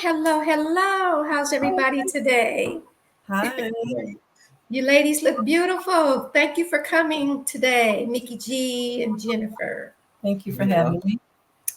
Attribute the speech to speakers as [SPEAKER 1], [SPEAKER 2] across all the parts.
[SPEAKER 1] Hello, hello. How's everybody today?
[SPEAKER 2] Hi,
[SPEAKER 1] You ladies look beautiful. Thank you for coming today, Mickey G and Jennifer.
[SPEAKER 2] thank you for
[SPEAKER 3] You're
[SPEAKER 2] having
[SPEAKER 3] welcome.
[SPEAKER 2] me.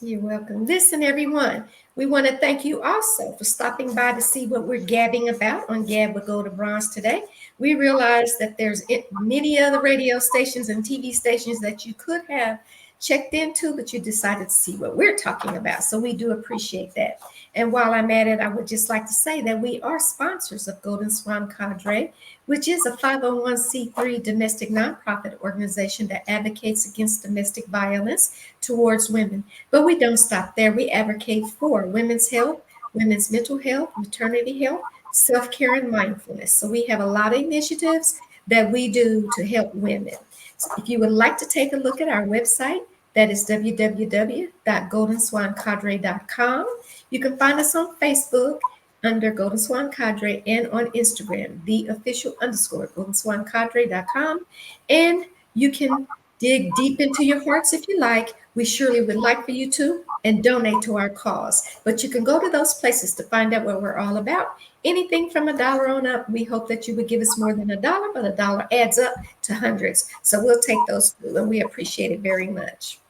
[SPEAKER 1] You're welcome. Listen, everyone, we want to thank you also for stopping by to see what we're gabbing about on Gab with Gold to Bronze today. We realize that there's many other radio stations and TV stations that you could have checked into, but you decided to see what we're talking about. So we do appreciate that. And while I'm at it, I would just like to say that we are sponsors of Golden Swan Cadre, which is a 501c3 domestic nonprofit organization that advocates against domestic violence towards women. But we don't stop there. We advocate for women's health, women's mental health, maternity health, self care, and mindfulness. So we have a lot of initiatives that we do to help women. So if you would like to take a look at our website, that is www.goldenswancadre.com. You can find us on Facebook under Golden Swan Cadre and on Instagram, the official underscore goldenswancadre.com. And you can dig deep into your hearts if you like. We surely would like for you to and donate to our cause. But you can go to those places to find out what we're all about. Anything from $1 on up. We hope that you would give us more than $1, but $1 adds up to hundreds. So we'll take those too, and we appreciate it very much.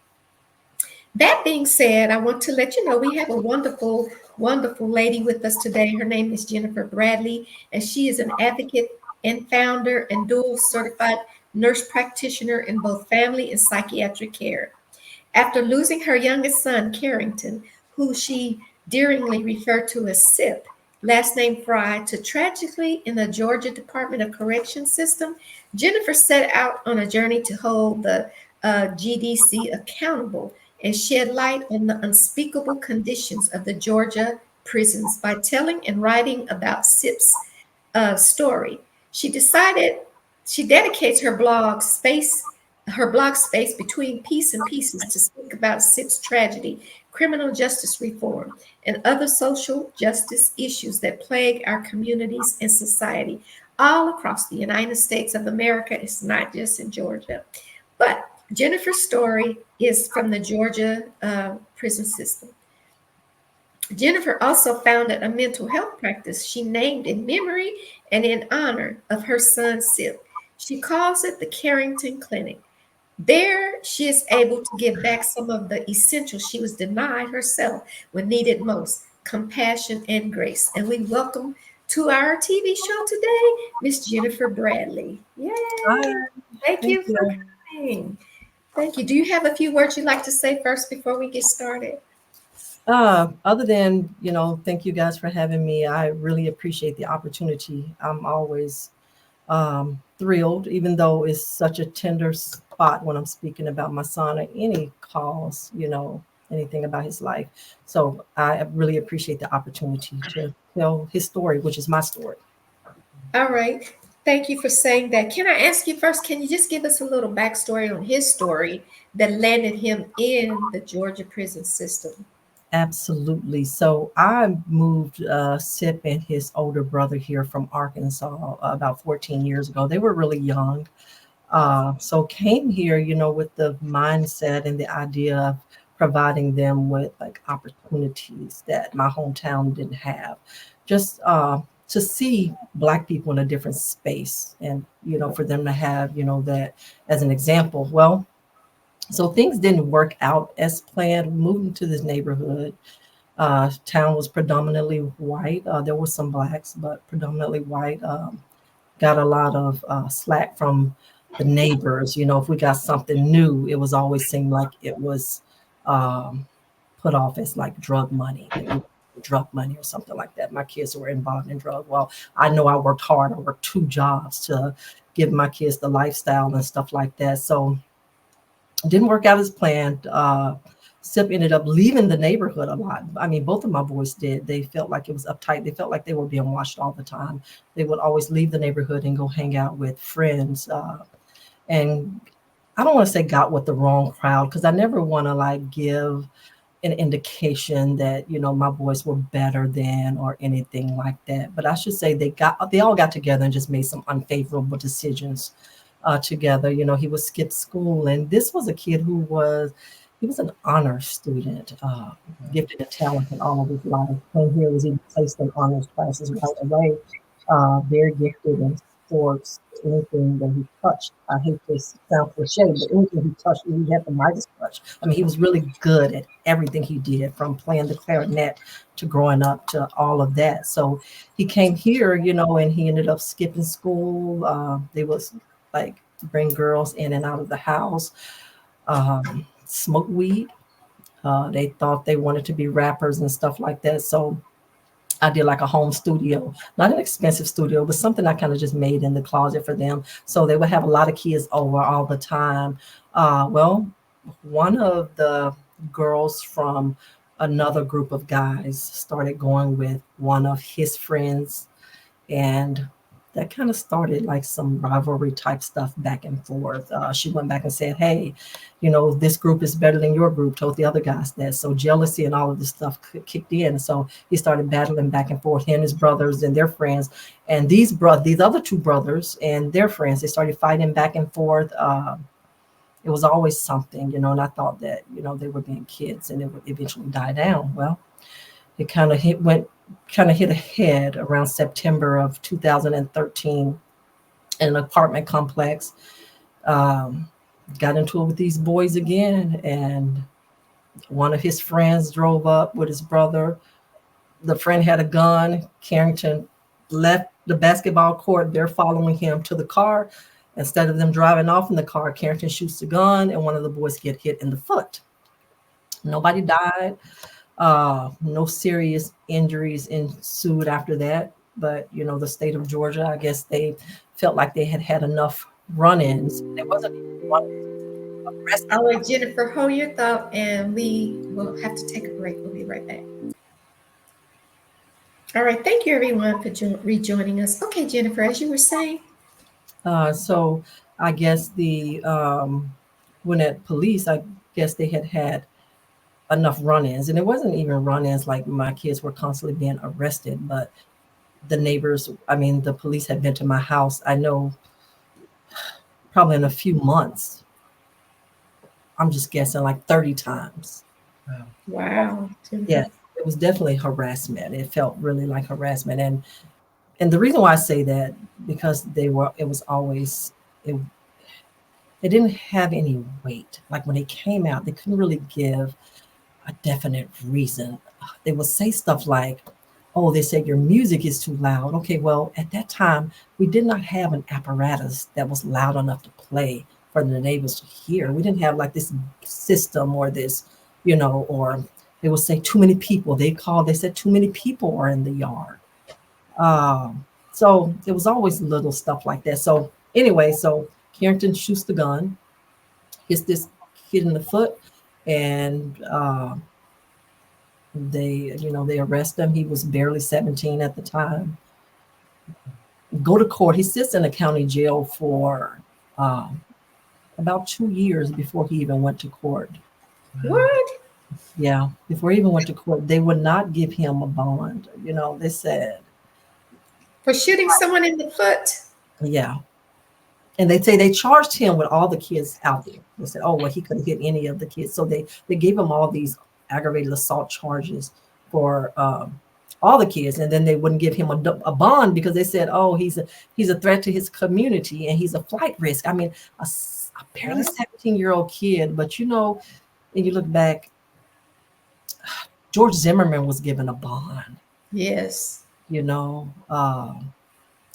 [SPEAKER 1] That being said, I want to let you know we have a wonderful, wonderful lady with us today. Her name is Jennifer Bradley, and she is an advocate and founder and dual certified nurse practitioner in both family and psychiatric care. After losing her youngest son, Carrington, who she daringly referred to as SIP, last name Fry, to tragically in the Georgia Department of Correction system, Jennifer set out on a journey to hold the GDC accountable and shed light on the unspeakable conditions of the Georgia prisons by telling and writing about SIP's story. She decided she dedicates her blog space between Peace and Pieces to speak about SIP's tragedy, criminal justice reform, and other social justice issues that plague our communities and society all across the United States of America. It's not just in Georgia. But Jennifer's story is from the Georgia prison system. Jennifer also founded a mental health practice she named in memory and in honor of her son, Sip. She calls it the Carrington Clinic. There, she is able to give back some of the essentials she was denied herself when needed most, compassion and grace. And we welcome to our TV show today, Miss Jennifer Bradley. Yay!
[SPEAKER 2] Hi,
[SPEAKER 1] Thank
[SPEAKER 2] thank
[SPEAKER 1] you for
[SPEAKER 2] you.
[SPEAKER 1] coming. Thank you. Do you have a few words you'd like to say first before we get started?
[SPEAKER 2] Other than, thank you guys for having me. I really appreciate the opportunity. I'm always thrilled, even though it's such a tender spot when I'm speaking about my son or any cause, anything about his life. So I really appreciate the opportunity to tell his story, which is my story.
[SPEAKER 1] All right. Thank you for saying that. Can I ask you first, can you just give us a little backstory on his story that landed him in the Georgia prison system?
[SPEAKER 2] Absolutely. So I moved Sip and his older brother here from Arkansas about 14 years ago. They were really young. So came here, with the mindset and the idea of providing them with like opportunities that my hometown didn't have. Just to see Black people in a different space and, for them to have, that as an example. Well, so things didn't work out as planned. Moving to this neighborhood, town was predominantly white. There were some Blacks, but predominantly white. Got a lot of slack from the neighbors. If we got something new, it was always seemed like it was um, put off as like drug money, like drug money or something like that. My kids were involved in drug. Well, I know I worked hard. I worked 2 jobs to give my kids the lifestyle and stuff like that. So didn't work out as planned. Sip ended up leaving the neighborhood a lot. I mean, both of my boys did. They felt like it was uptight. They felt like they were being watched all the time. They would always leave the neighborhood and go hang out with friends. And I don't want to say got with the wrong crowd because I never want to like give an indication that my boys were better than or anything like that. But I should say they all got together and just made some unfavorable decisions together. He would skip school, and this was a kid who was he was an honor student, gifted and talented all of his life. Came here, was even placed in honors classes right away. Very gifted in sports. Anything that he touched, I hate to sound cliche, but anything he touched, he had the Midas touch. I mean, he was really good at everything he did, from playing the clarinet to growing up to all of that. So he came here, and he ended up skipping school. They was like bring girls in and out of the house, smoke weed. They thought they wanted to be rappers and stuff like that. So I did like a home studio, not an expensive studio, but something I kind of just made in the closet for them. So they would have a lot of kids over all the time. Well, one of the girls from another group of guys started going with one of his friends, and that kind of started like some rivalry type stuff back and forth. She went back and said, "Hey, this group is better than your group." Told the other guys that. So jealousy and all of this stuff kicked in. So he started battling back and forth. He and his brothers and their friends, and these other two brothers and their friends, they started fighting back and forth. It was always something, and I thought that they were being kids and it would eventually die down. Well, it kind of hit ahead around September of 2013 in an apartment complex. Um, got into it with these boys again, and one of his friends drove up with his brother. The friend had a gun. Carrington left the basketball court. They're following him to the car. Instead of them driving off in the car, Carrington shoots the gun, and one of the boys get hit in the foot. Nobody died. No serious injuries ensued after that. But the state of Georgia, I guess they felt like they had enough run-ins. There wasn't even arrested.
[SPEAKER 1] All right, Jennifer, hold your thought, and we will have to take a break. We'll be right back. All right, thank you everyone for rejoining us. Okay, Jennifer, as you were saying.
[SPEAKER 2] So I guess the when at police, I guess they had enough run-ins, and it wasn't even run-ins like my kids were constantly being arrested, but the neighbors, I mean, the police had been to my house. I know probably in a few months, I'm just guessing like 30 times.
[SPEAKER 1] Wow,
[SPEAKER 2] Yes,
[SPEAKER 1] Jennifer.
[SPEAKER 2] it was definitely harassment. It felt really like harassment. And the reason why I say that, because it was always, it didn't have any weight. Like when they came out, they couldn't really give a definite reason. They would say stuff like, "Oh, they said your music is too loud." Okay, well, at that time, we did not have an apparatus that was loud enough to play for the neighbors to hear. We didn't have like this system or this, or they would say too many people. They said too many people are in the yard. So it was always little stuff like that. So anyway, so Carrington shoots the gun, hits this kid in the foot, and they arrest him. He was barely 17 at the time. Go to court. He sits in a county jail for um, about 2 years before he even went to court.
[SPEAKER 1] What?
[SPEAKER 2] Yeah, before he even went to court, they would not give him a bond. They said,
[SPEAKER 1] For shooting someone in the foot?
[SPEAKER 2] yeah. And they say they charged him with all the kids out there. They said, "Oh, well, he could have hit any of the kids." So they gave him all these aggravated assault charges for all the kids, and then they wouldn't give him a bond because they said, "Oh, he's a threat to his community and he's a flight risk." I mean, a barely 17-year-old kid, but and you look back, George Zimmerman was given a bond.
[SPEAKER 1] Yes.
[SPEAKER 2] You know,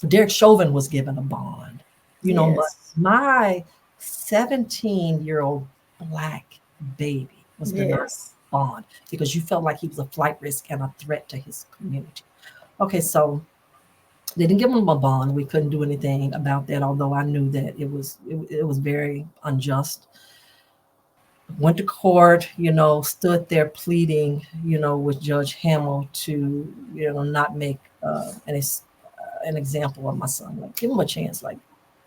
[SPEAKER 2] Derek Chauvin was given a bond. But
[SPEAKER 1] Yes.
[SPEAKER 2] my 17-year-old black baby was denied
[SPEAKER 1] Yes.
[SPEAKER 2] bond because you felt like he was a flight risk and a threat to his community. Okay, so they didn't give him a bond. We couldn't do anything about that, although I knew that it was very unjust. Went to court, stood there pleading, with Judge Hamill to, not make an example of my son. Like, give him a chance. Like,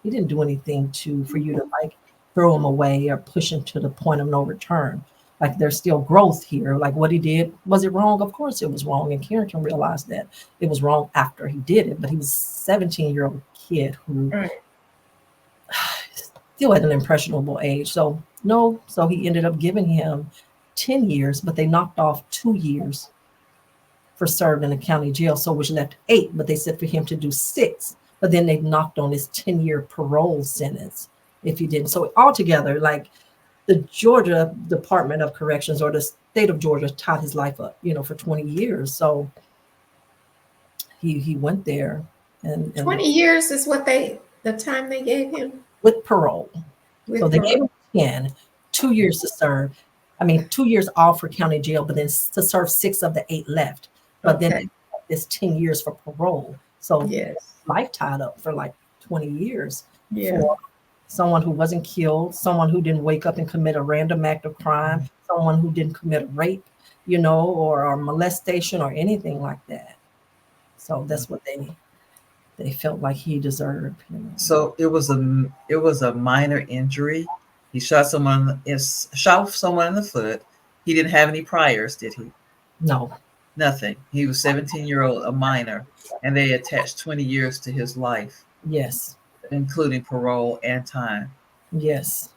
[SPEAKER 2] he didn't do anything for you to like throw him away or push him to the point of no return. Like, there's still growth here. Like, what he did, was it wrong? Of course it was wrong. And Carrington realized that it was wrong after he did it. But he was a 17-year-old kid who
[SPEAKER 1] Right.
[SPEAKER 2] still at an impressionable age. So No, so he ended up giving him 10 years, but they knocked off 2 years for serving in the county jail, so which left 8, but they said for him to do 6. But then they knocked on his 10-year parole sentence if he didn't. So altogether, like the Georgia Department of Corrections or the state of Georgia tied his life up, for 20 years. So he went there and
[SPEAKER 1] 20 years is the time they gave him
[SPEAKER 2] with parole. So
[SPEAKER 1] with
[SPEAKER 2] they gave
[SPEAKER 1] parole.
[SPEAKER 2] him 10, 2 years to serve. I mean, 2 years off for county jail, but then to serve 6 of the 8 left. But then
[SPEAKER 1] Okay.
[SPEAKER 2] it's 10 years for parole. So
[SPEAKER 1] Yes.
[SPEAKER 2] life tied up for like 20 years
[SPEAKER 1] Yeah.
[SPEAKER 2] for someone who wasn't killed, someone who didn't wake up and commit a random act of crime, someone who didn't commit a rape, or molestation or anything like that. So that's what they felt like he deserved.
[SPEAKER 3] So it was a minor injury. He shot someone in the foot. He didn't have any priors, did he?
[SPEAKER 2] No.
[SPEAKER 3] Nothing. He was 17-year-old, a minor, and they attached 20 years to his life,
[SPEAKER 2] Yes.
[SPEAKER 3] including parole and time.
[SPEAKER 2] Yes.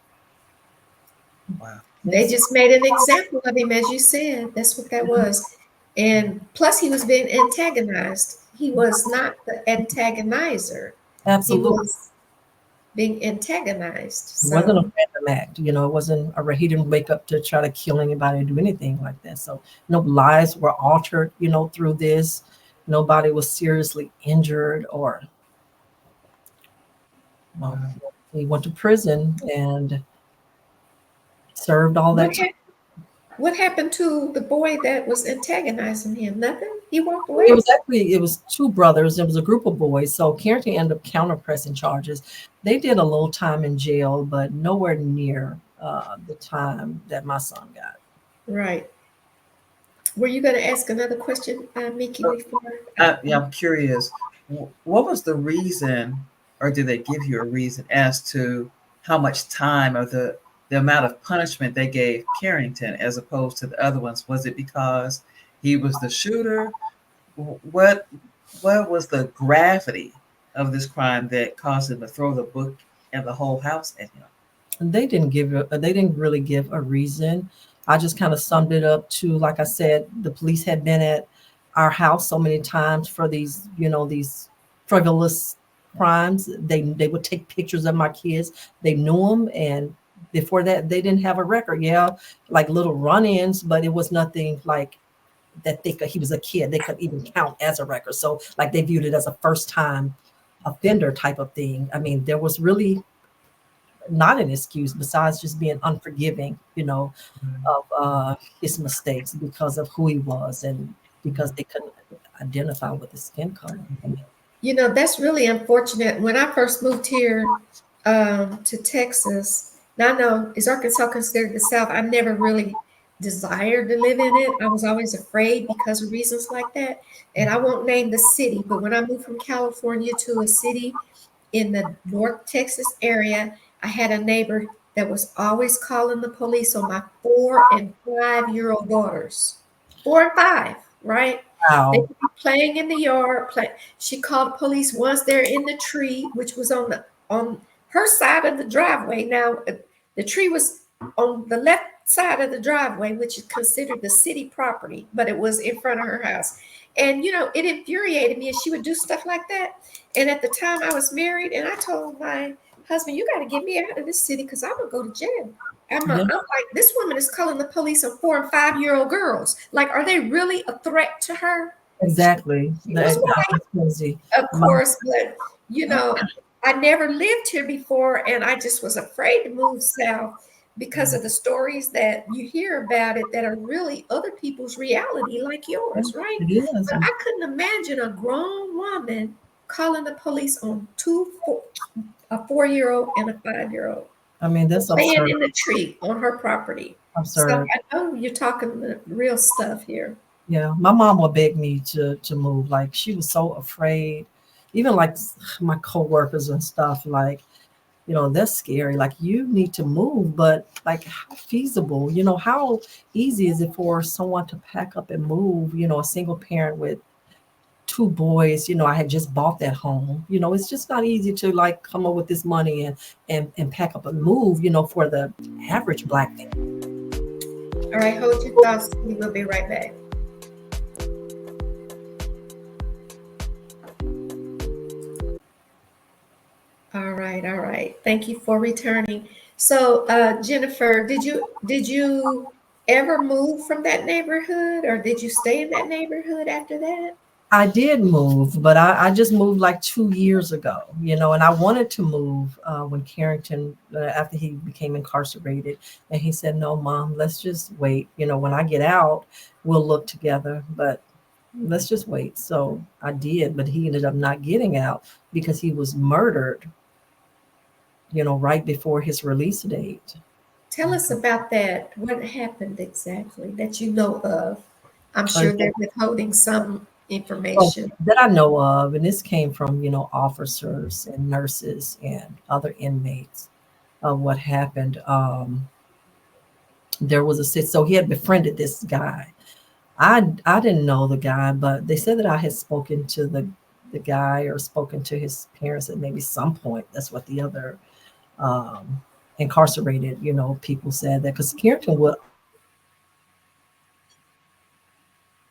[SPEAKER 3] Wow.
[SPEAKER 1] They
[SPEAKER 2] Yes.
[SPEAKER 1] just made an example of him, as you said. That's what that was. And plus, he was being antagonized. He was not the antagonizer. He
[SPEAKER 2] Absolutely.
[SPEAKER 1] was being antagonized.
[SPEAKER 2] It wasn't a
[SPEAKER 1] So,
[SPEAKER 2] random act. It wasn't he didn't wake up to try to kill anybody or do anything like that. So no lives were altered through this. Nobody was seriously injured or well,
[SPEAKER 3] Wow.
[SPEAKER 2] he went to prison and served all
[SPEAKER 1] what
[SPEAKER 2] that time.
[SPEAKER 1] happened? What happened to the boy that was antagonizing him? Nothing. He walked
[SPEAKER 2] It
[SPEAKER 1] away.
[SPEAKER 2] was actually it was two brothers. It was a group of boys. So Carrington ended up counter pressing charges. They did a little time in jail, but nowhere near the time that my son got.
[SPEAKER 1] Right. Were you going to ask another question, Mickey, before?
[SPEAKER 3] Yeah, I'm curious. What was the reason, or did they give you a reason as to how much time or the amount of punishment they gave Carrington as opposed to the other ones? Was it because he was the shooter? What what was the gravity of this crime that caused him to throw the book and the whole house at him?
[SPEAKER 2] They didn't really give a reason. I just kind of summed it up to, like I said, the police had been at our house so many times for these frivolous crimes. They would take pictures of my kids. They knew them, and before that they didn't have a record. Yeah, like little run-ins, but it was nothing like that he was a kid they could even count as a record. So like they viewed it as a first time offender type of thing. I mean, there was really not an excuse besides just being unforgiving of his mistakes because of who he was and because they couldn't identify with his skin color. I mean,
[SPEAKER 1] That's really unfortunate. When I first moved here to Texas, now I know, is Arkansas considered the South? I never really desired to live in it. I was always afraid because of reasons like that. And I won't name the city, but when I moved from California to a city in the North Texas area, I had a neighbor that was always calling the police on my 4 and 5 year old daughters. 4 and 5, right? They
[SPEAKER 2] wow.
[SPEAKER 1] could be playing in the yard. She called the police once they're in the tree, which was on her side of the driveway. Now, the tree was on the left side of the driveway, which is considered the city property, but it was in front of her house. And it infuriated me, and she would do stuff like that. And at the time, I was married, and I told my husband, "You got to get me out of this city because I'm gonna go to jail."
[SPEAKER 2] Yeah,
[SPEAKER 1] I'm like, this woman is calling the police on 4 and 5 year old girls. Like, are they really a threat to her?
[SPEAKER 2] exactly.
[SPEAKER 1] She was white,
[SPEAKER 2] That's crazy.
[SPEAKER 1] of
[SPEAKER 2] My,
[SPEAKER 1] course, but you know, I never lived here before, and I just was afraid to move south because of the stories that you hear about it that are really other people's reality, like yours, right?
[SPEAKER 2] it is.
[SPEAKER 1] But I couldn't imagine a grown woman calling the police on a 4 year old and a 5 year old
[SPEAKER 2] I mean, that's
[SPEAKER 1] playing
[SPEAKER 2] absurd.
[SPEAKER 1] in the tree on her property. So
[SPEAKER 2] Absurd.
[SPEAKER 1] I know you're talking the real stuff here.
[SPEAKER 2] Yeah, my mom would beg me to move. Like she was so afraid. Even like my coworkers and stuff, like that's scary. Like you need to move, but like how feasible? How easy is it for someone to pack up and move? A single parent with two boys. I had just bought that home. It's just not easy to like come up with this money and pack up and move. For the average black family.
[SPEAKER 1] All right, hold your thoughts. We will be right back. All right, all right. Thank you for returning. So, Jennifer, did you ever move from that neighborhood, or did you stay in that neighborhood after that?
[SPEAKER 2] I did move, but I just moved like 2 years ago, and I wanted to move when Carrington, after he became incarcerated, and he said, "No, Mom, let's just wait. When I get out, we'll look together, but let's just wait." So I did, but he ended up not getting out because he was murdered, right before his release date.
[SPEAKER 1] Tell us about that. What happened exactly that you know of? I'm
[SPEAKER 2] Uh,
[SPEAKER 1] sure they're withholding some
[SPEAKER 2] well,
[SPEAKER 1] information.
[SPEAKER 2] that I know of, and this came from, officers and nurses and other inmates of what happened. There was so he had befriended this guy. I didn't know the guy, but they said that I had spoken to the guy or spoken to his parents at maybe some point. That's what the other um, incarcerated, people said that because Carrington would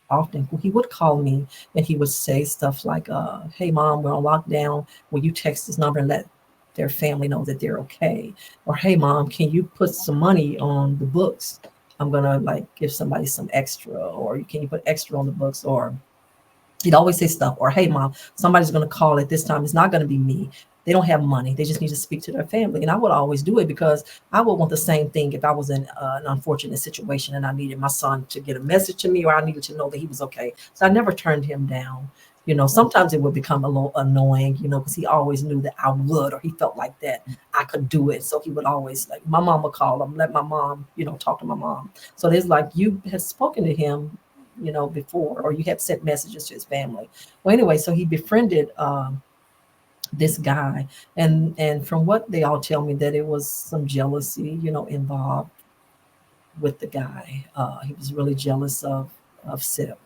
[SPEAKER 2] often he would call me and he would say stuff like, "Hey mom, we're on lockdown. Will you text this number and let their family know that they're okay?" Or, "Hey mom, can you put some money on the books? I'm gonna like give somebody some extra, or can you put extra on the books?" Or he'd always say stuff, or, "Hey mom, somebody's going to call at this time. It's not going to be me. They don't have money. They just need to speak to their family." And I would always do it because I would want the same thing if I was in an unfortunate situation and I needed my son to get a message to me, or I needed to know that he was okay. So I never turned him down. Sometimes it would become a little annoying, because he always knew that I would, or he felt like that I could do it. So he would always, like, my mom would call him, let my mom, talk to my mom. So there's like, you had spoken to him, before, or you had sent messages to his family. Well, anyway, so he befriended this guy, and from what they all tell me, that it was some jealousy, involved with the guy. He was really jealous of Sip,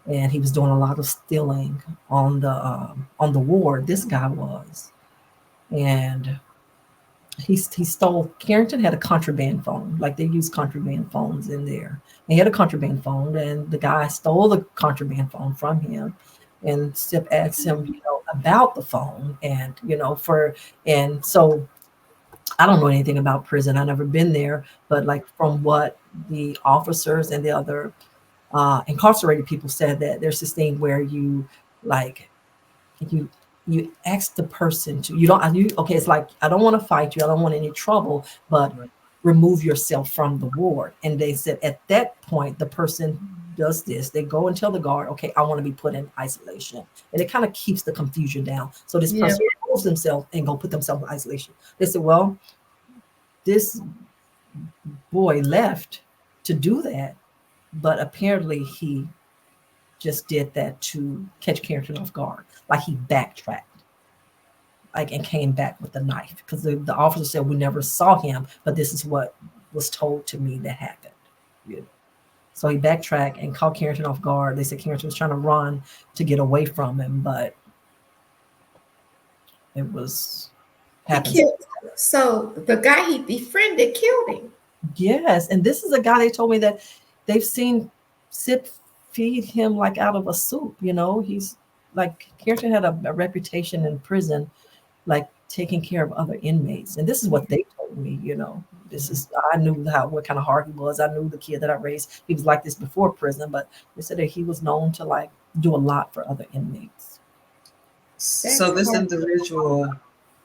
[SPEAKER 2] and he was doing a lot of stealing on the ward. This guy was, and he stole. Carrington had a contraband phone, like they use contraband phones in there. He had a contraband phone, and the guy stole the contraband phone from him. And Sip asked him, about the phone, and so I don't know anything about prison. I never been there, but like from what the officers and the other incarcerated people said, that there's this thing where like you you ask the person to, you don't you okay, it's like, I don't want to fight you, I don't want any trouble, but
[SPEAKER 3] Right.
[SPEAKER 2] remove yourself from the ward. And they said at that point the person does this, they go and tell the guard, "Okay, I want to be put in isolation." And it kind of keeps the confusion down. So this
[SPEAKER 1] Yeah.
[SPEAKER 2] person removes themselves and go put themselves in isolation. They said, well, this boy left to do that, but apparently he just did that to catch Carrington off guard. Like he backtracked, like, and came back with the knife, because the officer said, "We never saw him, but this is what was told to me that happened." You know? So he backtracked and caught Carrington off guard. They said Carrington was trying to run to get away from him, but it was
[SPEAKER 1] He
[SPEAKER 2] happens.
[SPEAKER 1] killed. So the guy he befriended killed him.
[SPEAKER 2] Yes, and this is a guy, they told me that they've seen Sip feed him like out of a soup. He's like, Carrington had a reputation in prison, like taking care of other inmates. And this is what they told me. This is, I knew what kind of heart he was. I knew the kid that I raised. He was like this before prison, but they said that he was known to like do a lot for other inmates.
[SPEAKER 3] So
[SPEAKER 1] That's hard.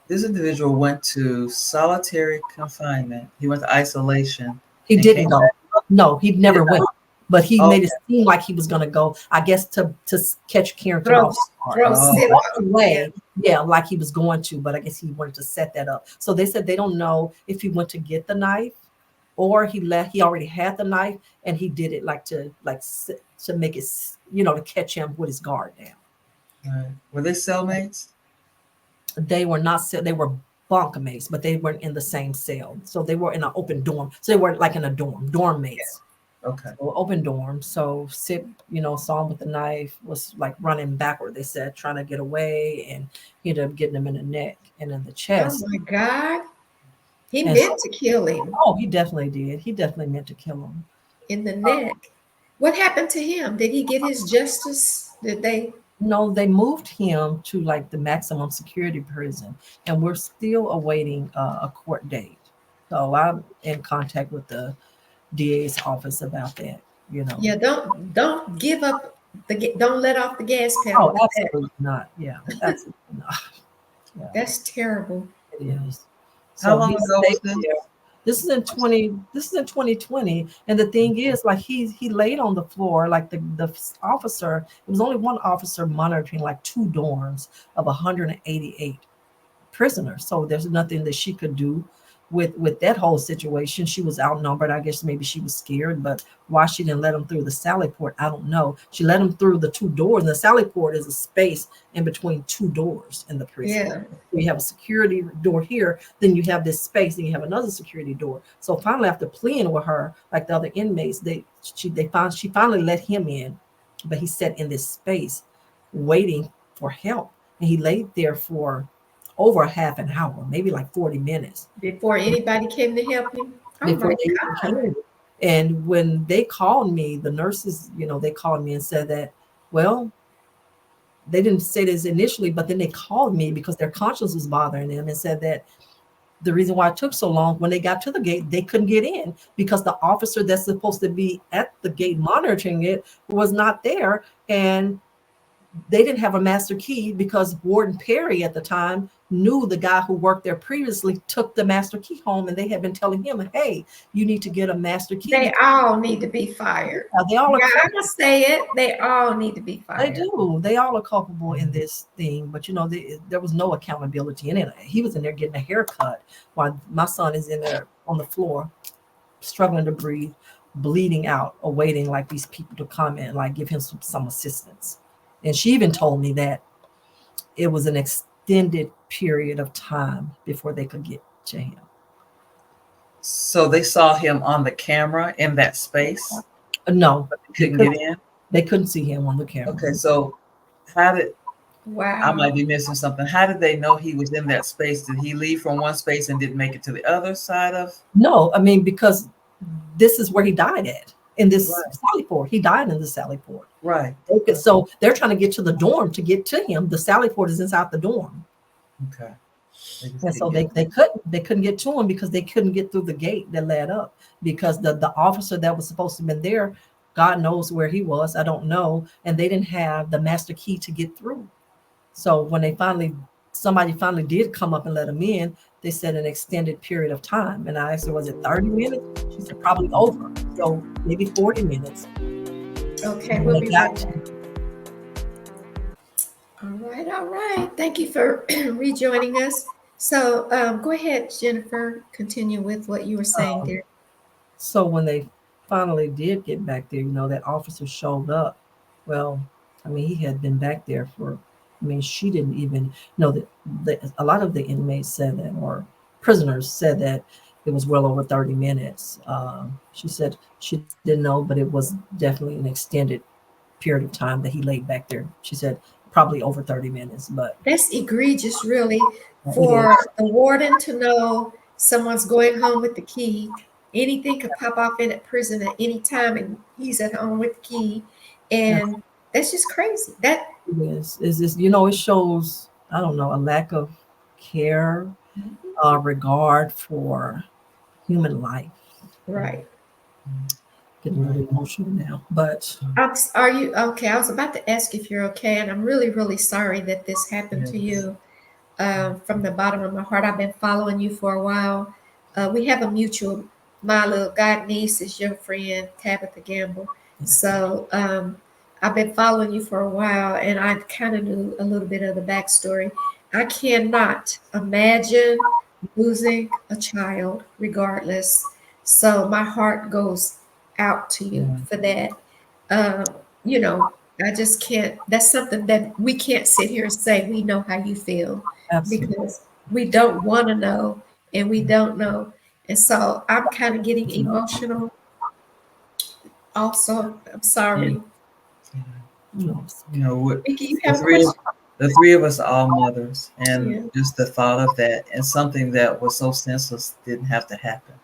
[SPEAKER 3] this individual went to solitary confinement. He went to isolation
[SPEAKER 2] He
[SPEAKER 3] and came
[SPEAKER 2] didn't go.
[SPEAKER 3] back.
[SPEAKER 2] No, he
[SPEAKER 3] He did
[SPEAKER 2] never went.
[SPEAKER 3] not.
[SPEAKER 2] But he made it
[SPEAKER 3] Okay.
[SPEAKER 2] seem like he was going to go, I guess, to catch Carrington
[SPEAKER 1] Throw
[SPEAKER 2] off guard.
[SPEAKER 1] throw
[SPEAKER 3] Oh,
[SPEAKER 1] Sip
[SPEAKER 2] Walked
[SPEAKER 1] out. Yeah.
[SPEAKER 2] away, yeah, like he was going to, but I guess he wanted to set that up. So they said they don't know if he went to get the knife, or he left. He already had the knife, and he did it like to make it, to catch him with his guard down.
[SPEAKER 3] right. Were they cellmates?
[SPEAKER 2] They were not, they were bunkmates, but they weren't in the same cell. So they were in an open dorm. So they were like in a dorm mates.
[SPEAKER 3] Okay.
[SPEAKER 2] So open dorm. So Sip, saw him with the knife, was like running backward, they said, trying to get away, and he ended up getting him in the neck and in the
[SPEAKER 1] Oh
[SPEAKER 2] chest.
[SPEAKER 1] my God. He
[SPEAKER 2] And so,
[SPEAKER 1] meant to kill him
[SPEAKER 2] oh, he definitely did. He definitely meant to kill him.
[SPEAKER 1] in the neck. What happened to him? Did he get his justice? Did they?
[SPEAKER 2] No, they moved him to like the maximum security prison, and we're still awaiting a court date. So I'm in contact with the DA's office about that. You know.
[SPEAKER 1] Yeah, don't give up don't let off the gas pedal
[SPEAKER 2] Oh,
[SPEAKER 1] with that.
[SPEAKER 2] absolutely not. Yeah, absolutely not. Yeah,
[SPEAKER 1] That's terrible.
[SPEAKER 2] it is.
[SPEAKER 3] How
[SPEAKER 2] So
[SPEAKER 3] long
[SPEAKER 2] he
[SPEAKER 3] ago
[SPEAKER 2] stayed
[SPEAKER 3] was this?
[SPEAKER 2] there. This is in 2020. And the thing is, like he laid on the floor, like the officer, it was only one officer monitoring like two dorms of 188 prisoners. So there's nothing that she could do with that whole situation. She was outnumbered. I guess maybe she was scared, but why she didn't let him through the sally port, I don't know. She let him through the two doors. And the sally port is a space in between two doors in the prison.
[SPEAKER 1] Yeah.
[SPEAKER 2] You have a security door here, then you have this space, and you have another security door. So finally, after pleading with her, like the other inmates, she finally let him in, but he sat in this space waiting for help, and he laid there for over a half an hour, maybe like 40 minutes
[SPEAKER 1] Before anybody came to help him. Oh
[SPEAKER 2] before
[SPEAKER 1] my
[SPEAKER 2] they even
[SPEAKER 1] God.
[SPEAKER 2] came. And when they called me, the nurses, they called me and said that, well, they didn't say this initially, but then they called me because their conscience was bothering them and said that the reason why it took so long, when they got to the gate, they couldn't get in because the officer that's supposed to be at the gate monitoring it was not there. And they didn't have a master key because Warden Perry at the time knew the guy who worked there previously took the master key home, and they had been telling him, hey, you need to get a master key
[SPEAKER 1] They
[SPEAKER 2] because
[SPEAKER 1] all need to be fired.
[SPEAKER 2] they all are
[SPEAKER 1] Yeah, I'm gonna
[SPEAKER 2] culpable.
[SPEAKER 1] say it. They all need to be
[SPEAKER 2] They
[SPEAKER 1] fired.
[SPEAKER 2] do. They all are culpable in this thing, but there was no accountability in it. He was in there getting a haircut while my son is in there on the floor, struggling to breathe, bleeding out, awaiting like these people to come and like give him some assistance. And she even told me that it was an extended period of time before they could get to him.
[SPEAKER 3] So they saw him on the camera in that space,
[SPEAKER 2] No,
[SPEAKER 3] but they
[SPEAKER 2] they
[SPEAKER 3] couldn't get
[SPEAKER 2] couldn't.
[SPEAKER 3] in.
[SPEAKER 2] They couldn't see him on the camera.
[SPEAKER 3] Okay, so how did I
[SPEAKER 1] Wow.
[SPEAKER 3] might be missing something? How did they know he was in that space? Did he leave from one space and didn't make it to the other side of?
[SPEAKER 2] No, I mean because this is where he died at in this
[SPEAKER 3] Right,
[SPEAKER 2] Sally Port. He died in the Sally Port.
[SPEAKER 3] right.
[SPEAKER 2] Okay, so they're trying to get to the dorm to get to him. The Sally Port is inside the dorm.
[SPEAKER 3] Okay. They just
[SPEAKER 2] And
[SPEAKER 3] didn't
[SPEAKER 2] so
[SPEAKER 3] get
[SPEAKER 2] they couldn't get to him because they couldn't get through the gate that led up because the officer that was supposed to have been there, God knows where he was. I don't know. And they didn't have the master key to get through. So when somebody finally did come up and let him in, they said an extended period of time. And I asked her, was it 30 minutes? She said probably over. So maybe 40 minutes.
[SPEAKER 1] Okay,
[SPEAKER 2] And when
[SPEAKER 1] we'll
[SPEAKER 2] they
[SPEAKER 1] be right
[SPEAKER 2] got to,
[SPEAKER 1] back. All right, all right. Thank you for rejoining us. So go ahead, Jennifer. Continue with what you were saying
[SPEAKER 2] um,
[SPEAKER 1] there.
[SPEAKER 2] so when they finally did get back there, that officer showed up. Well, I mean, he had been back there for, I mean, she didn't even know that a lot of the inmates said that, or prisoners said that it was well over 30 minutes. She said she didn't know, but it was definitely an extended period of time that he laid back there. She said probably over 30 minutes, but
[SPEAKER 1] That's egregious, really,
[SPEAKER 2] it is.
[SPEAKER 1] for the warden to know someone's going home with the key. Anything could pop off in a prison at any time, and he's at home with the key. And that's just crazy. That
[SPEAKER 2] Is this, it shows, I don't know, a lack of care, regard for human life.
[SPEAKER 1] right.
[SPEAKER 2] Getting really emotional now, but
[SPEAKER 1] Are you okay? I was about to ask if you're okay, and I'm really, really sorry that this happened to
[SPEAKER 3] Yes.
[SPEAKER 1] you. From the bottom of my heart, I've been following you for a while. We have a mutual. My little god niece is your friend, Tabitha Gamble. So I've been following you for a while, and I kind of knew a little bit of the backstory. I cannot imagine losing a child, regardless. So my heart goes out to you
[SPEAKER 2] yeah,
[SPEAKER 1] for that. Uh, you know, I just can't. That's something that we can't sit here and say we know how you feel
[SPEAKER 2] absolutely.
[SPEAKER 1] because we don't want to know and we don't know. And so I'm kind of getting emotional Also, I'm
[SPEAKER 3] Yeah.
[SPEAKER 1] sorry.
[SPEAKER 3] Yeah.
[SPEAKER 2] No.
[SPEAKER 3] You know,
[SPEAKER 1] Vicky, you
[SPEAKER 3] the
[SPEAKER 1] have a
[SPEAKER 3] three of
[SPEAKER 1] question?
[SPEAKER 3] the three of us are all mothers, and
[SPEAKER 1] Yeah,
[SPEAKER 3] just the thought of that and something that was so senseless didn't have to happen.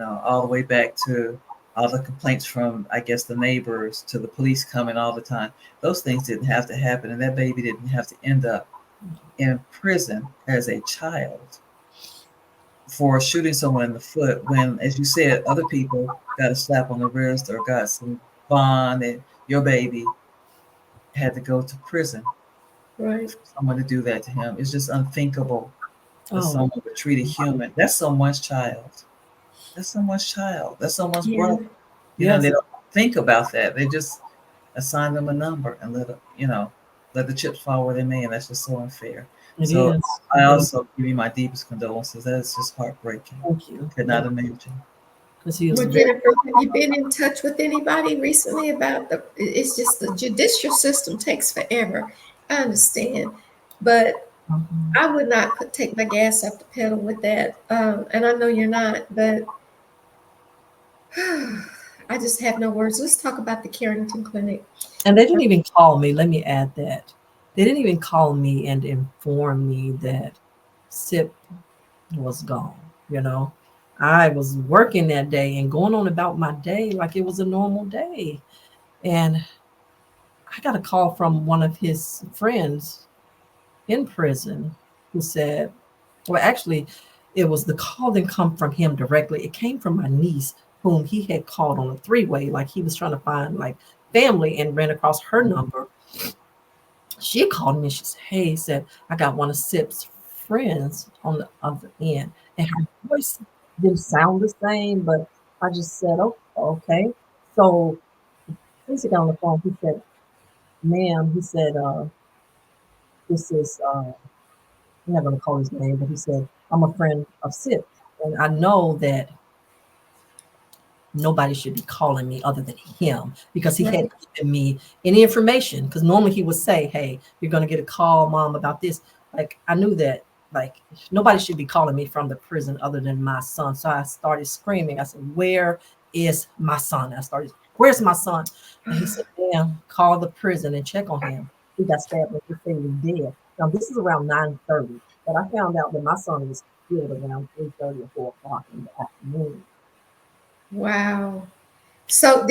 [SPEAKER 3] All the way back to all the complaints from, I guess, the neighbors to the police coming all the time. Those things didn't have to happen, and that baby didn't have to end up in prison as a child for shooting someone in the foot when, as you said, other people got a slap on the wrist or got some bond, and your baby had to go to prison
[SPEAKER 1] right.
[SPEAKER 3] for someone to do that to him. It's just unthinkable that
[SPEAKER 2] Oh,
[SPEAKER 3] someone would treat a human. That's someone's child. That's someone's child. That's someone's
[SPEAKER 1] Yeah.
[SPEAKER 3] brother. They
[SPEAKER 2] yes,
[SPEAKER 3] don't think about that. They just assign them a number and let the chips fall where they may, and that's just so unfair.
[SPEAKER 2] it
[SPEAKER 3] So
[SPEAKER 2] is.
[SPEAKER 3] I
[SPEAKER 2] It is.
[SPEAKER 3] also give you my deepest condolences. That is just heartbreaking.
[SPEAKER 2] Thank you.
[SPEAKER 3] Could not imagine.
[SPEAKER 2] Because he was
[SPEAKER 1] Well,
[SPEAKER 2] very.
[SPEAKER 1] Jennifer, have you been in touch with anybody recently about it's just the judicial system takes forever. I understand, but
[SPEAKER 2] Mhm.
[SPEAKER 1] I would not take my gas off the pedal with that. And I know you're not, but I just have no words. Let's talk about the Carrington Clinic.
[SPEAKER 2] And they didn't even call me. Let me add that. They didn't even call me and inform me that SIP was gone. You know, I was working that day and going on about my day like it was a normal day. And I got a call from one of his friends in prison who said, well, actually, it was the call didn't come from him directly. It came from my niece, whom he had called on a three-way, like he was trying to find like family and ran across her number. She called me. She said, "Hey," said, "I got one of Sip's friends on the other end," and her voice didn't sound the same, but I just said, "Oh, okay." So he got on the phone. He said, "Ma'am," he said, "This is." I'm not going to call his name, but he said, "I'm a friend of Sip, and I know that nobody should be calling me other than him because he
[SPEAKER 1] Right.
[SPEAKER 2] hadn't given me any information. Because normally he would say, 'Hey, you're going to get a call, mom, about this.' Like I knew that like nobody should be calling me from the prison other than my son. So I started screaming. I said, 'Where is my son?' I started, 'Where's my son?' And he said, 'Damn, call the prison and check on him. He got stabbed and they say he was dead.' Now this is around 9:30, but I found out that my son was killed around 3:30 or 4 o'clock in the afternoon.
[SPEAKER 1] Wow. So,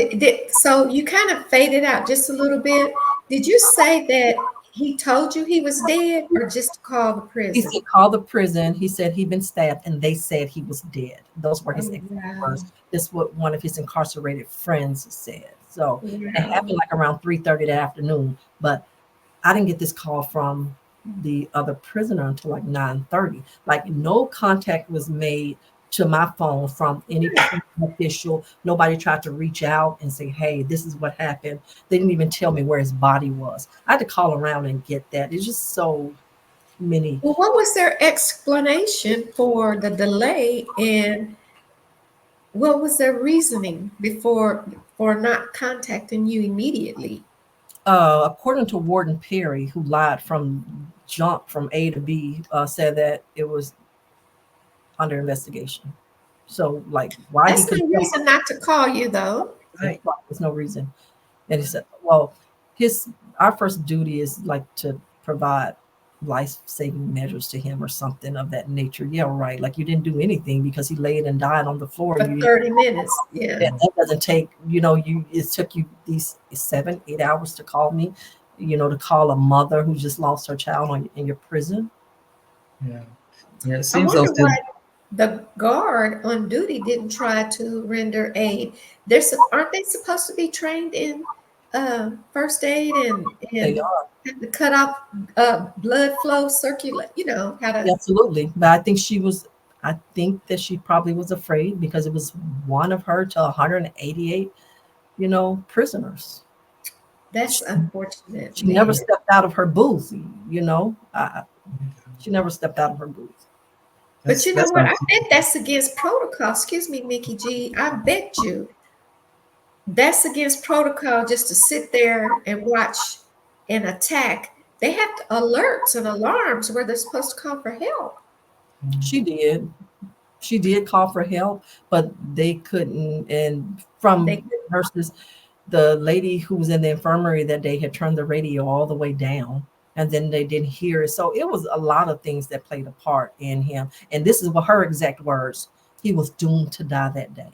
[SPEAKER 1] so you kind of faded out just a little bit. Did you say that he told you he was dead, or just to call the
[SPEAKER 2] He
[SPEAKER 1] prison?
[SPEAKER 2] said, call the prison. He said he'd been stabbed and they said he was dead. Those were his
[SPEAKER 1] Oh
[SPEAKER 2] exact
[SPEAKER 1] wow,
[SPEAKER 2] words. This is what one of his incarcerated friends said. So it
[SPEAKER 1] wow.
[SPEAKER 2] happened like around 3:30 that afternoon. But I didn't get this call from the other prisoner until like 9:30. Like no contact was made to my phone from any prison official. Nobody tried to reach out and say, hey, this is what happened. They didn't even tell me where his body was. I had to call around and get that. It's just so many.
[SPEAKER 1] Well, what was their explanation for the delay, and what was their reasoning before for not contacting you immediately?
[SPEAKER 2] According to Warden Perry, who lied from jump from A to B, said that it was under investigation. So, like, why he
[SPEAKER 1] That's
[SPEAKER 2] could
[SPEAKER 1] no
[SPEAKER 2] tell
[SPEAKER 1] reason not to call you, though.
[SPEAKER 3] Right.
[SPEAKER 2] there's no reason. And he said, well, his our first duty is like to provide life-saving measures to him or something of that nature. Yeah, right. Like you didn't do anything because he laid and died on the floor.
[SPEAKER 1] For
[SPEAKER 2] You
[SPEAKER 1] 30 minutes. Yeah.
[SPEAKER 2] that doesn't take, you it took you these 7, 8 hours to call me, to call a mother who just lost her child in your prison.
[SPEAKER 3] Yeah. Yeah. It
[SPEAKER 1] I
[SPEAKER 3] seems
[SPEAKER 1] wonder
[SPEAKER 3] those
[SPEAKER 1] why
[SPEAKER 3] didn't.
[SPEAKER 1] the guard on duty didn't try to render aid. Aren't they supposed to be trained in first aid
[SPEAKER 2] They
[SPEAKER 1] and
[SPEAKER 2] are.
[SPEAKER 1] how to cut off blood flow, circulate, how to.
[SPEAKER 2] Absolutely. But I think that she probably was afraid because it was one of her to 188, prisoners.
[SPEAKER 1] That's
[SPEAKER 2] She,
[SPEAKER 1] unfortunate,
[SPEAKER 2] she never
[SPEAKER 1] man.
[SPEAKER 2] stepped out of her booth, she never stepped out of her booth.
[SPEAKER 1] But you know
[SPEAKER 3] That's
[SPEAKER 1] what? I bet that's against protocol. Excuse me, Mickey G. I bet you that's against protocol just to sit there and watch an attack. They have alerts and alarms where they're supposed to call for help.
[SPEAKER 2] She did. She did call for help, but they couldn't. And
[SPEAKER 1] They
[SPEAKER 2] from nurses, the lady who was in the infirmary that day had turned the radio all the way down, and then they didn't hear it. So it was a lot of things that played a part in him. And this is what her exact words: he was doomed to die that day.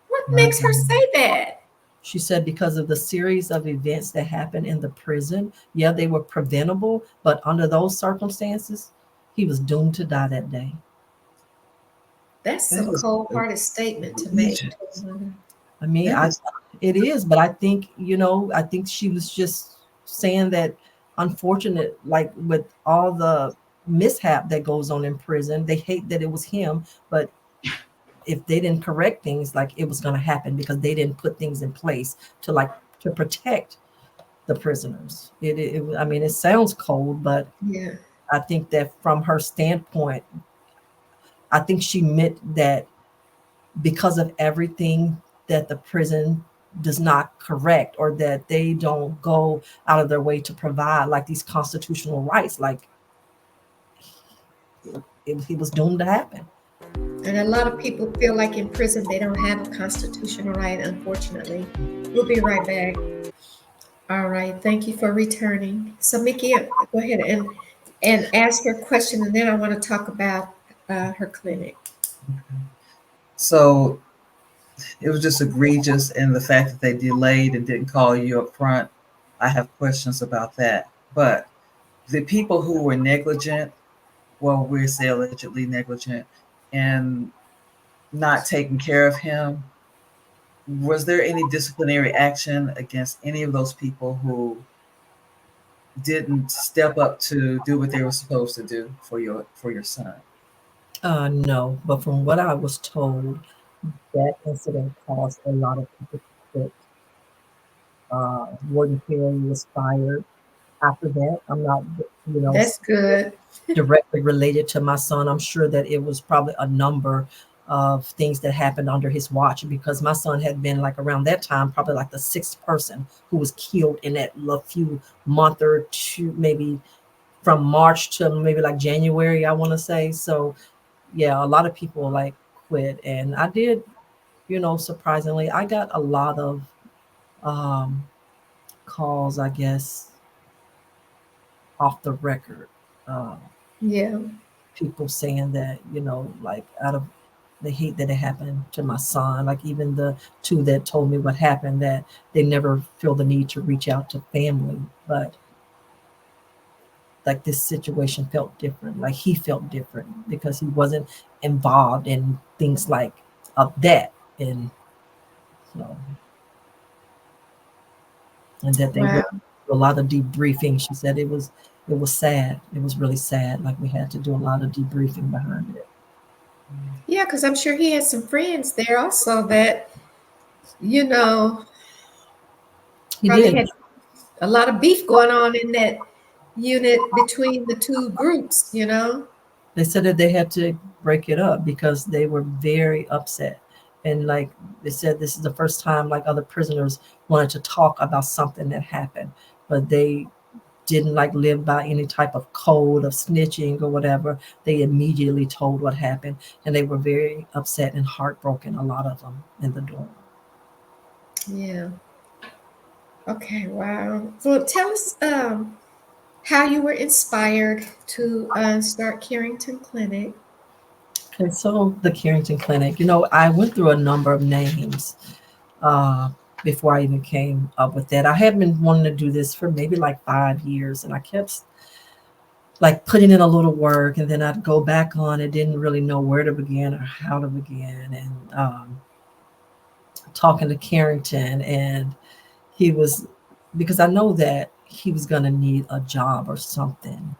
[SPEAKER 1] what
[SPEAKER 3] My
[SPEAKER 1] makes her
[SPEAKER 3] God.
[SPEAKER 1] say that?
[SPEAKER 2] She said because of the series of events that happened in the prison, yeah, they were preventable, but under those circumstances, he was doomed to die that day.
[SPEAKER 1] That's
[SPEAKER 3] That
[SPEAKER 1] some
[SPEAKER 3] is
[SPEAKER 1] cold-hearted statement to make.
[SPEAKER 3] egregious.
[SPEAKER 2] I mean,
[SPEAKER 3] That
[SPEAKER 2] I
[SPEAKER 3] is,
[SPEAKER 2] it is, but I think, I think she was just saying that unfortunate, like with all the mishap that goes on in prison, they hate that it was him, but if they didn't correct things, like it was going to happen because they didn't put things in place to like to protect the prisoners. I mean, it sounds cold, but
[SPEAKER 1] Yeah,
[SPEAKER 2] I think that from her standpoint, I think she meant that because of everything that the prison does not correct or that they don't go out of their way to provide, like these constitutional rights, like he was doomed to happen.
[SPEAKER 1] and a lot of people feel like in prison they don't have a constitutional right, unfortunately. We'll be right back. All right, thank you for returning. So, Mickey, go ahead and ask your question, and then I want to talk about her clinic.
[SPEAKER 3] so it was just egregious, and the fact that they delayed and didn't call you up front, I have questions about that. But the people who were negligent, well, we say allegedly negligent, and not taking care of him, was there any disciplinary action against any of those people who didn't step up to do what they were supposed to do for your son?
[SPEAKER 2] No, but from what I was told, that incident caused a lot of people to quit. Warden Perry was fired after that. I'm not, you know,
[SPEAKER 1] That's good.
[SPEAKER 2] directly related to my son. I'm sure that it was probably a number of things that happened under his watch because my son had been like around that time, probably like the sixth person who was killed in that few month or two, maybe from March to maybe like January, I want to say. So yeah, a lot of people like quit. And I did, surprisingly, I got a lot of um, calls, I guess, off the record. Uh,
[SPEAKER 1] Yeah,
[SPEAKER 2] People saying that, like out of the hate that it happened to my son, like even the two that told me what happened, that they never feel the need to reach out to family. But like this situation felt different. Like he felt different because he wasn't involved in things like of that. And so, and that they
[SPEAKER 1] wow.
[SPEAKER 2] really do a lot of debriefing. She said it was sad. It was really sad. Like we had to do a lot of debriefing behind it.
[SPEAKER 1] Yeah, because I'm sure he has some friends there also that, you know,
[SPEAKER 2] He
[SPEAKER 1] probably
[SPEAKER 2] did.
[SPEAKER 1] had a lot of beef going on in that unit between the two groups.
[SPEAKER 2] They said that they had to break it up because they were very upset. And like they said, this is the first time like other prisoners wanted to talk about something that happened, but they didn't like live by any type of code of snitching or whatever. They immediately told what happened, and they were very upset and heartbroken. A lot of them in the dorm.
[SPEAKER 1] Yeah. Okay, wow. So tell us how you were inspired to start Carrington Clinic.
[SPEAKER 2] Okay, so the Carrington Clinic. I went through a number of names uh, before I even came up with that. I had been wanting to do this for maybe like 5 years, and I kept like putting in a little work, and then I'd go back on it, didn't really know where to begin or how to begin. And talking to Carrington, and he was, because I know that he was going to need a job or something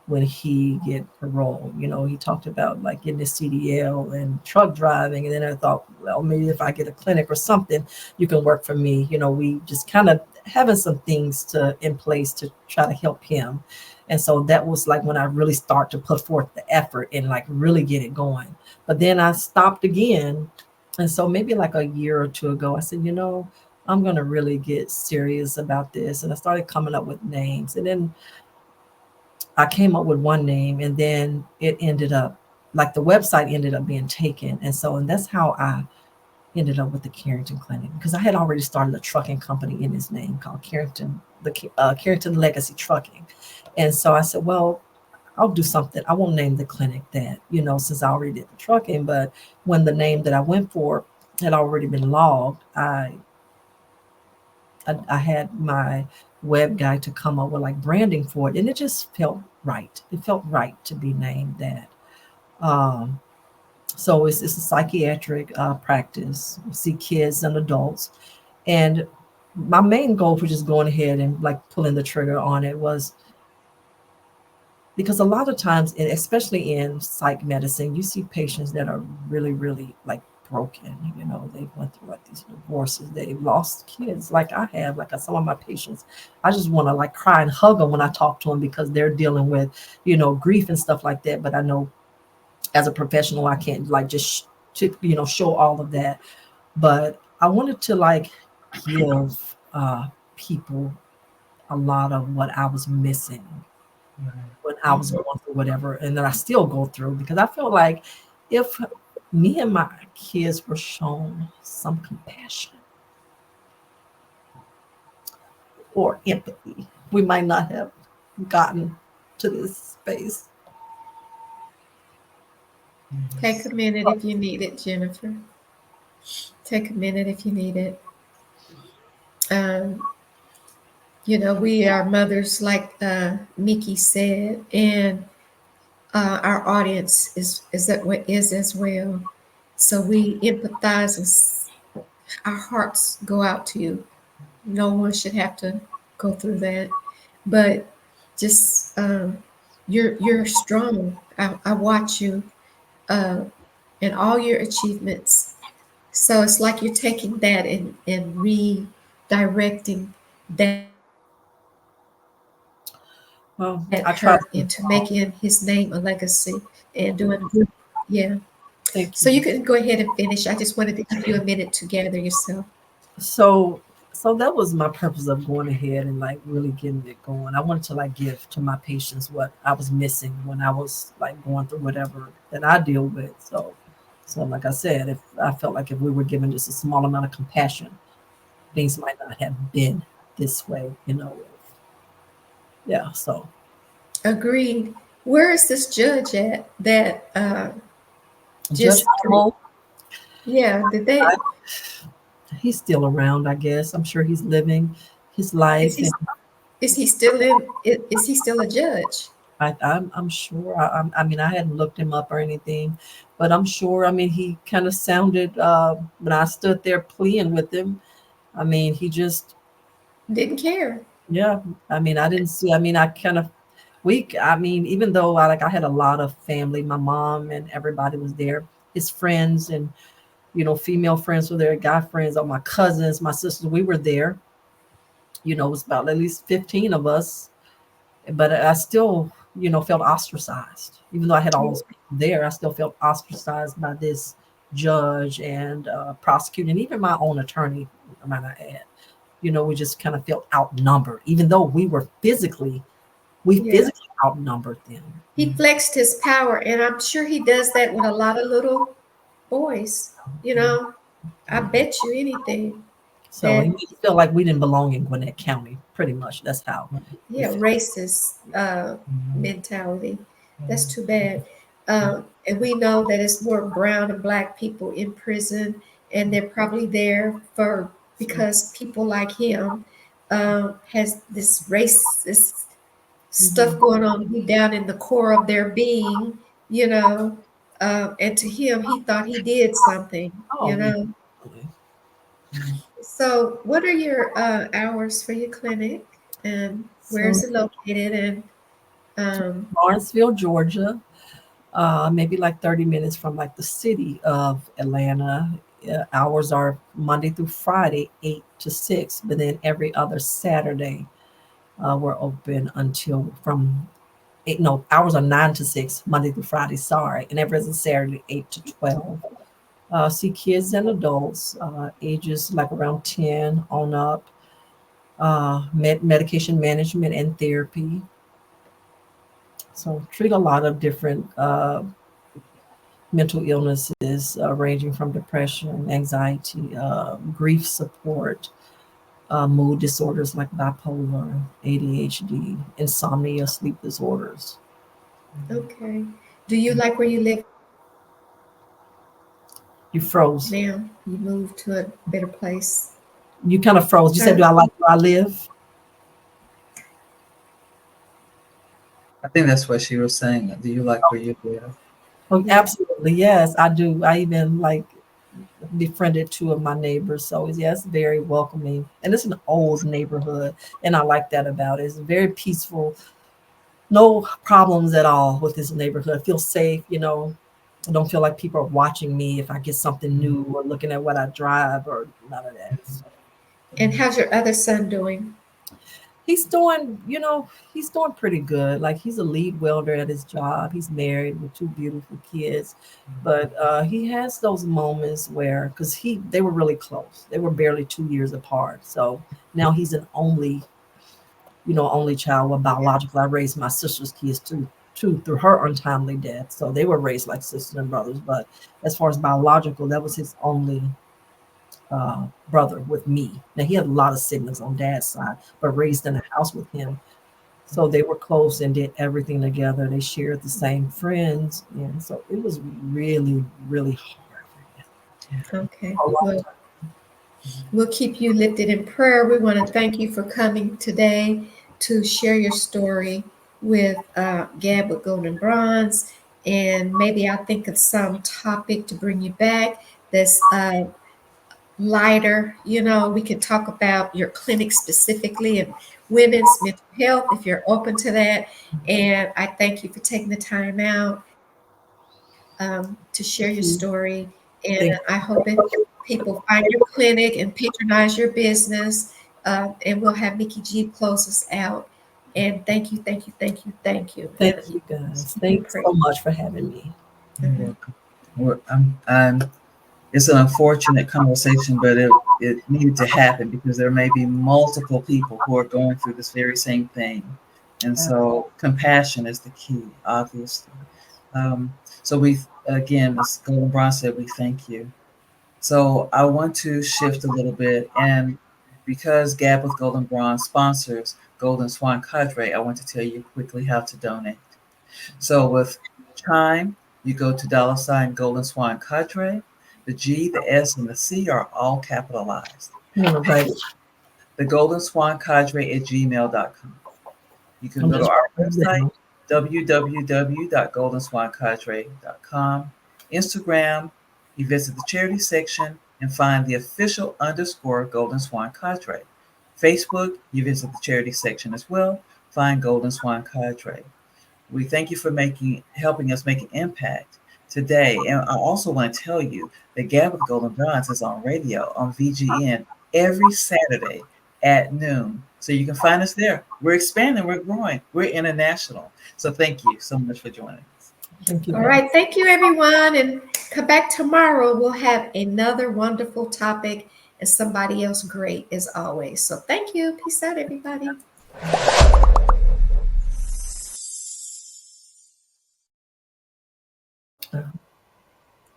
[SPEAKER 2] when he get parole. He talked about like getting his CDL and truck driving. And then I thought, well, maybe if I get a clinic or something, you can work for me. We just kind of having some things to in place to try to help him. And so that was like when I really start to put forth the effort and like really get it going. But then I stopped again. And so maybe like a year or two ago, I said, I'm going to really get serious about this. And I started coming up with names. And then I came up with one name, and then it ended up like the website ended up being taken, and so and that's how I ended up with the Carrington Clinic, because I had already started a trucking company in his name called Carrington, Carrington Legacy Trucking. And so I said, well, I'll do something. I won't name the clinic that, since I already did the trucking, but when the name that I went for had already been logged, I had my web guy to come up with like branding for it, and it just felt right. It felt right to be named that. Um, so it's a psychiatric practice. We see kids and adults. And my main goal for just going ahead and like pulling the trigger on it was because a lot of times, especially in psych medicine, you see patients that are really, really like broken. They went through like these divorces, they've lost kids, like I have. Like some of my patients, I just want to like cry and hug them when I talk to them because they're dealing with, grief and stuff like that. But I know as a professional, I can't like just show all of that. But I wanted to like give people a lot of what I was missing when I was
[SPEAKER 1] Mhm.
[SPEAKER 2] going through whatever, and that I still go through, because I feel like if me and my kids were shown some compassion or empathy, we might not have gotten to this space.
[SPEAKER 1] Take a minute if you need it, Jennifer. Take a minute if you need it. Um, we are mothers, like Mickey said, and our audience is as well. So we empathize, and our hearts go out to you. No one should have to go through that, but just you're strong. I watch you uh, and all your achievements. So it's like you're taking that and redirecting that hurt into making his name a legacy
[SPEAKER 2] I try
[SPEAKER 1] and
[SPEAKER 2] to.
[SPEAKER 1] doing good. Yeah. So you can go ahead and finish. I just
[SPEAKER 2] Thank
[SPEAKER 1] wanted
[SPEAKER 2] you.
[SPEAKER 1] to give you a minute to gather yourself.
[SPEAKER 2] So that was my purpose of going ahead and like really getting it going. I wanted to like give to my patients what I was missing when I was like going through whatever that I deal with. So like I said, if I felt like if we were given just a small amount of compassion, things might not have been this way. Yeah. So
[SPEAKER 1] Agreed. Where is this judge at that
[SPEAKER 2] Judge
[SPEAKER 1] just
[SPEAKER 2] Animal,
[SPEAKER 1] yeah, did they
[SPEAKER 2] he's still around, I guess. I'm sure he's living his
[SPEAKER 1] is
[SPEAKER 2] life,
[SPEAKER 1] he
[SPEAKER 2] and
[SPEAKER 1] is he still in is he still a judge?
[SPEAKER 2] I'm sure. I mean, I hadn't looked him up or anything, but I'm sure. I mean, he kind of sounded when I stood there pleading with him. I mean, he just,
[SPEAKER 1] Didn't care.
[SPEAKER 2] yeah. I mean, I didn't see. I mean, I kind of weak. I mean, even though I had a lot of family, my mom and everybody was there, his friends and female friends were there, guy friends, all my cousins, my sisters, we were there. It was about at least 15 of us, but I still, felt ostracized. Even though I had all those people there, I still felt ostracized by this judge and prosecutor, and even my own attorney, I might not add. We just kind of felt outnumbered, even though we
[SPEAKER 1] Yeah.
[SPEAKER 2] physically outnumbered them.
[SPEAKER 1] He flexed his power, and I'm sure he does that with a lot of little boys. You know, I bet you anything
[SPEAKER 2] So he
[SPEAKER 1] that,
[SPEAKER 2] made it feel like we didn't belong in Gwinnett County. Pretty much, that's how we
[SPEAKER 1] yeah,
[SPEAKER 2] felt.
[SPEAKER 1] racist mentality. That's too bad. And we know that it's more brown and black people in prison, and they're probably there for because people like him has this racist stuff
[SPEAKER 2] Mhm.
[SPEAKER 1] going on deep down in the core of their being, you know. And to him, he thought he did something,
[SPEAKER 2] Oh, yeah, . definitely.
[SPEAKER 1] So, what are your hours for your clinic, and where
[SPEAKER 2] So
[SPEAKER 1] is it located? And um,
[SPEAKER 2] Lawrenceville, Georgia, maybe like 30 minutes from like the city of Atlanta. Hours are Monday through Friday, 8 to 6, but then every other Saturday we're open until from eight. No, hours are 9 to 6, Monday through Friday. Sorry, and every other Saturday, 8 to 12. See kids and adults, ages like around 10 on up. Medication management and therapy. So treat a lot of different mental illnesses ranging from depression, anxiety, grief support, mood disorders like bipolar, ADHD, insomnia, sleep disorders.
[SPEAKER 1] Okay. Do you like where you live
[SPEAKER 2] You froze.
[SPEAKER 1] now? You moved to a better place?
[SPEAKER 2] You kind of froze. You said,
[SPEAKER 1] Huh?
[SPEAKER 2] "Do I like where I live?"
[SPEAKER 3] I think that's what she was saying. Do you like where you live?
[SPEAKER 2] Oh,
[SPEAKER 1] Yeah.
[SPEAKER 2] absolutely. Yes, I do. I even like befriended two of my neighbors. So yes, very welcoming. And it's an old neighborhood. And I like that about it. It's very peaceful. No problems at all with this neighborhood. I feel safe, you know. I don't feel like people are watching me if I get something new or looking at what I drive or none of that. So
[SPEAKER 1] And how's your other son doing?
[SPEAKER 2] he's doing, he's doing pretty good. Like he's a lead welder at his job. He's married with two beautiful kids, but he has those moments where, because they were really close. They were barely 2 years apart. So now he's an only child. Well, biological. I raised my sister's kids too through her untimely death. So they were raised like sisters and brothers. But as far as biological, that was his only brother with me. Now he had a lot of siblings on dad's side, but raised in a house with him. So they were close and did everything together. They shared the same friends, and so it was really, really hard for him
[SPEAKER 1] Okay.
[SPEAKER 2] for a long
[SPEAKER 1] Well,
[SPEAKER 2] time.
[SPEAKER 1] we'll keep you lifted in prayer. We want to thank you for coming today to share your story with Gab with Golden Bronze. And maybe I'll think of some topic to bring you back that's lighter. We could talk about your clinic specifically and women's mental health if you're open to that. And I thank you for taking the time out to share
[SPEAKER 2] Thank
[SPEAKER 1] your
[SPEAKER 2] you.
[SPEAKER 1] story. And
[SPEAKER 2] Thank
[SPEAKER 1] I hope that people find your clinic and patronize your business. And we'll have Mickey G close us out. And thank you, thank you, thank you, thank you.
[SPEAKER 2] thank
[SPEAKER 1] And
[SPEAKER 2] you guys.
[SPEAKER 1] keep you in
[SPEAKER 2] Thanks
[SPEAKER 1] prayer.
[SPEAKER 2] so much for having me.
[SPEAKER 3] You're
[SPEAKER 1] Uh-huh.
[SPEAKER 3] welcome. It's an unfortunate conversation, but it needed to happen because there may be multiple people who are going through this very same thing. And so compassion is the key, obviously. Um, so again, as Golden Bronze said, we thank you. So I want to shift a little bit. And because Gab with Golden Bronze sponsors Golden Swan Cadre, I want to tell you quickly how to donate. So with Chime, you go to $ Golden Swan Cadre. The G, the S, and the C are all capitalized.
[SPEAKER 2] Right.
[SPEAKER 3] The Golden Swan Cadre at gmail.com. You can
[SPEAKER 2] I'm
[SPEAKER 3] go to
[SPEAKER 2] just
[SPEAKER 3] our
[SPEAKER 2] writing it
[SPEAKER 3] website,
[SPEAKER 2] down.
[SPEAKER 3] www.goldenswancadre.com. Instagram, you visit the charity section and find the official _ Golden Swan Cadre. Facebook, you visit the charity section as well, find Golden Swan Cadre. We thank you for helping us make an impact today. And I also want to tell you that Gab with Golden Bronze is on radio on VGN every Saturday at noon. So you can find us there. We're expanding, we're growing, we're international. So thank you so much for joining us.
[SPEAKER 2] Thank you
[SPEAKER 1] All
[SPEAKER 2] guys.
[SPEAKER 1] right. Thank you, everyone. And come back tomorrow. We'll have another wonderful topic and somebody else great as always. So thank you. Peace out, everybody.